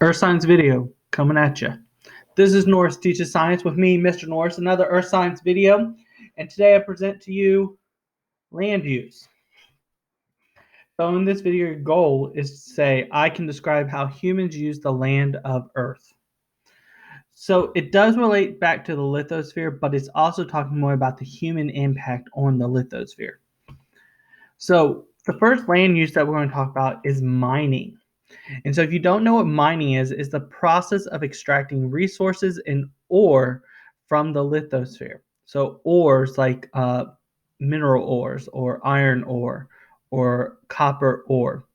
Earth Science video coming at you. This is Norris Teaches Science with me, Mr. Norris, another Earth Science video. And today I present to you land use. So in this video, your goal is to say, I can describe how humans use the land of Earth. So it does relate back to the lithosphere, but it's also talking more about the human impact on the lithosphere. So the first land use that we're going to talk about is mining. And so if you don't know what mining is the process of extracting resources and ore from the lithosphere. So ores like mineral ores or iron ore or copper ore.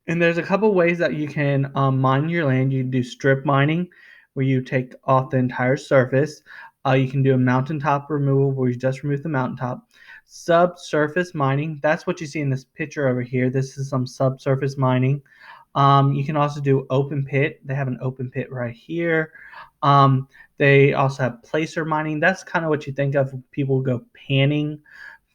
And there's a couple ways that you can mine your land. You can do strip mining, where you take off the entire surface. You can do a mountaintop removal, where you just remove the mountaintop. Subsurface mining, that's what you see in this picture over here. This is some subsurface mining. You can also do open pit. They have an open pit right here. They also have placer mining. That's kind of what you think of when people go panning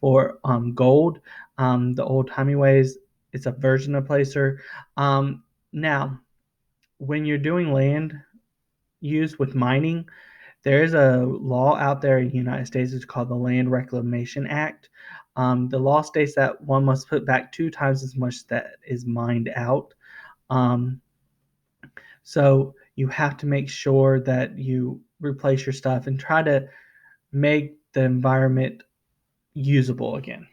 for gold. The old timey ways, it's a version of placer. Now, when you're doing land use with mining, there is a law out there in the United States. It's called the Land Reclamation Act. The law states that one must put back 2 times as much that is mined out. Um, so you have to make sure that you replace your stuff and try to make the environment usable again.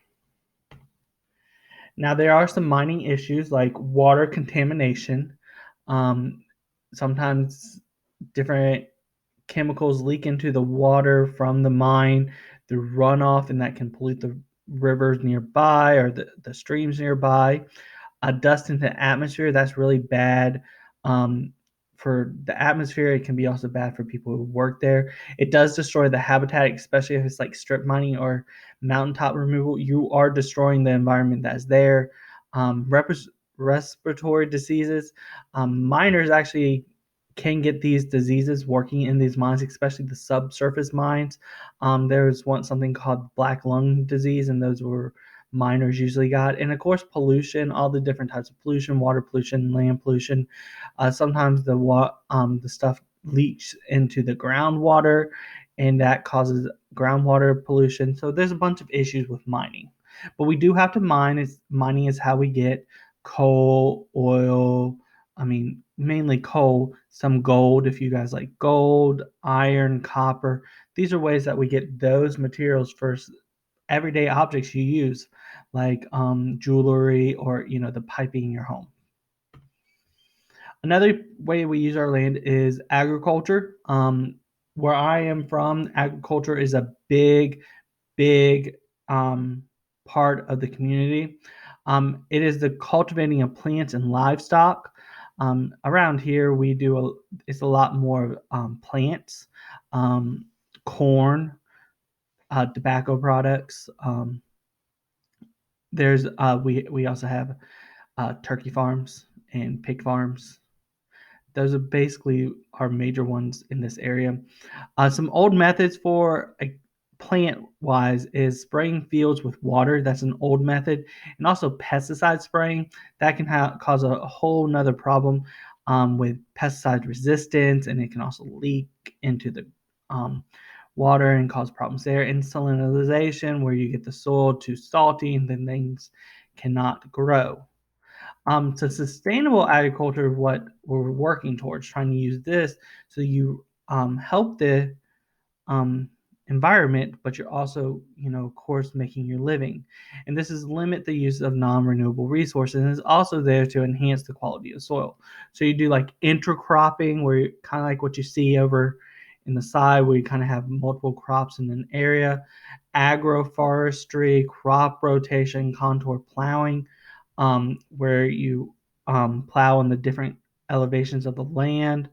Now, there are some mining issues like water contamination. Um, Sometimes different chemicals leak into the water from the mine through runoff, and that can pollute the rivers nearby or the streams nearby. Dust into the atmosphere, that's really bad. Um, for the atmosphere, it can be also bad for people who work there. It does destroy the habitat, especially if it's like strip mining or mountaintop removal. You are destroying the environment that's there. Um, Respiratory diseases. Miners actually can get these diseases working in these mines, especially the subsurface mines. There was once something called black lung disease, and those were miners usually got. And of course, pollution, all the different types of pollution, water pollution, land pollution. Sometimes the stuff leaks into the groundwater, and that causes groundwater pollution. So there's a bunch of issues with mining. But we do have to mine. Mining is how we get coal, oil, I mean, mainly coal, some gold if you guys like gold, iron, copper. These are ways that we get those materials for everyday objects you use, like jewelry or the piping in your home. Another way we use our land is agriculture. Where I am from, agriculture is a big part of the community. It is the cultivating of plants and livestock. Around here, it's a lot more plants, um, corn, tobacco products. We also have turkey farms and pig farms. Those are basically our major ones in this area. Some old methods for plant wise is spraying fields with water. That's an old method, and also pesticide spraying. That can cause a whole nother problem with pesticide resistance, and it can also leak into the um, water and cause problems there. And salinization, where you get the soil too salty and then things cannot grow. So sustainable agriculture is what we're working towards, trying to use this so you help the um, environment, but you're also, of course, making your living. And this is limit the use of non-renewable resources, and is also there to enhance the quality of soil. So you do like intercropping, where you kind of like what you see over in the side, where you kind of have multiple crops in an area. Agroforestry, crop rotation, contour plowing, where you plow on the different elevations of the land.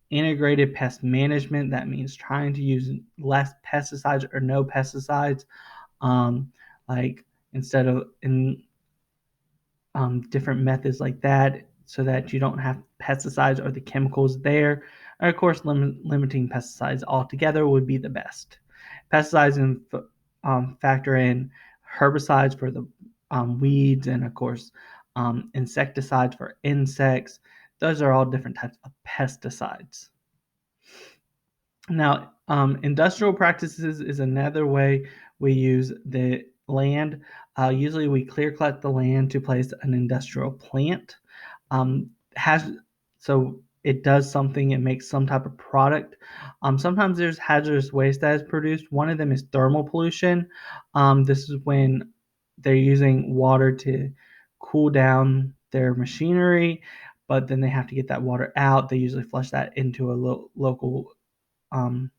Integrated pest management, that means trying to use less pesticides or no pesticides, um, like instead of in different methods like that, so that you don't have pesticides or the chemicals there. And of course, limiting pesticides altogether would be the best. Pesticides factor in herbicides for the weeds, and of course, insecticides for insects. Those are all different types of pesticides. Now, industrial practices is another way we use the land. Usually we clear cut the land to place an industrial plant. Has so it does something, it makes some type of product. Sometimes there's hazardous waste that is produced. One of them is thermal pollution. This is when they're using water to cool down their machinery, but then they have to get that water out. They usually flush that into a local um,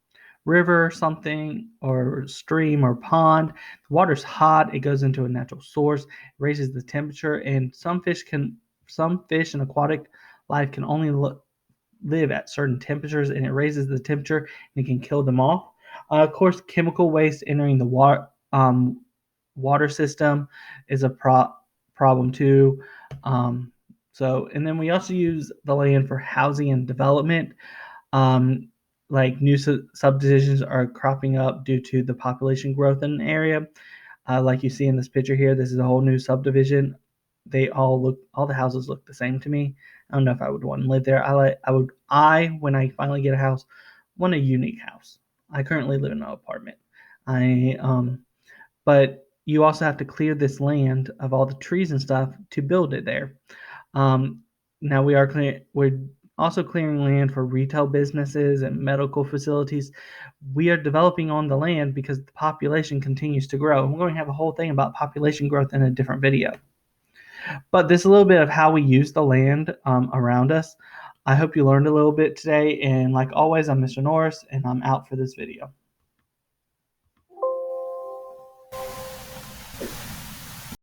river or something, or stream or pond. The water's hot, it goes into a natural source, raises the temperature, and some fish and aquatic life can only live at certain temperatures, and it raises the temperature and it can kill them off. Of course, chemical waste entering the water system is a problem too. And then we also use the land for housing and development. Um, like new subdivisions are cropping up due to the population growth in an area. Like you see in this picture here, this is a whole new subdivision. All the houses look the same to me. I don't know if I would want to live there. When I finally get a house, want a unique house. I currently live in an apartment. I But you also have to clear this land of all the trees and stuff to build it there. Um, Now we're also clearing land for retail businesses and medical facilities. We are developing on the land because the population continues to grow. We're going to have a whole thing about population growth in a different video. But this is a little bit of how we use the land around us. I hope you learned a little bit today. And like always, I'm Mr. Norris, and I'm out for this video.